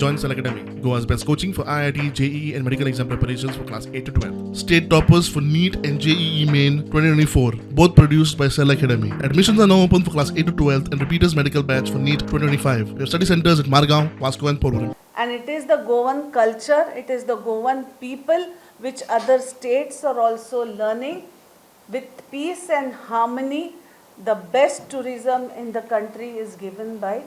Join Cell Academy, Goa's best coaching for IIT, JEE and medical exam preparations for class 8 to 12. State toppers for NEET and JEE Main 2024, both produced by Cell Academy. Admissions are now open for class 8 to 12th and repeaters medical batch for NEET 2025. We have study centers at Margao, Vasco and Porvorim. And it is the Goan culture, it is the Goan people which other states are also learning. With peace and harmony, the best tourism in the country is given by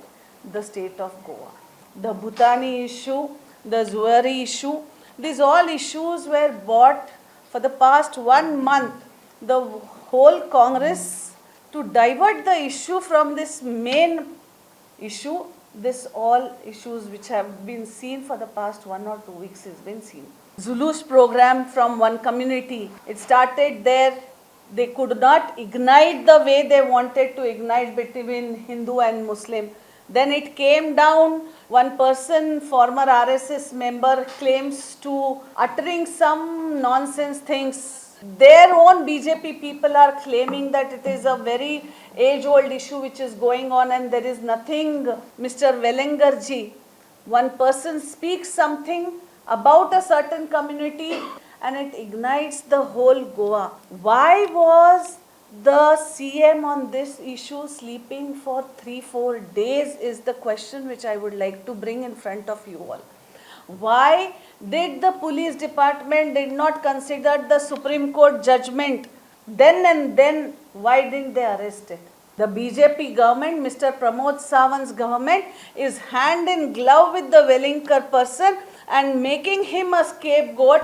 the state of Goa. The Bhutani issue, the Zuari issue, these all issues were brought for the past 1 month. The whole Congress to divert the issue from this main issue, this all issues which have been seen for the past 1 or 2 weeks has been seen. Zulus program from one community, it started there. They could not ignite the way they wanted to ignite between Hindu and Muslim. Then it came down, one person, former RSS member, claims to uttering some nonsense things. Their own BJP people are claiming that it is a very age-old issue which is going on and there is nothing. Mr. Velangarji, one person speaks something about a certain community and it ignites the whole Goa. Why was the CM on this issue sleeping for 3-4 days is the question which I would like to bring in front of you all. Why did the police department did not consider the Supreme Court judgment then and then? Why didn't they arrest it? The BJP government, Mr. Pramod Sawant's government, is hand in glove with the Velinkar person and making him a scapegoat.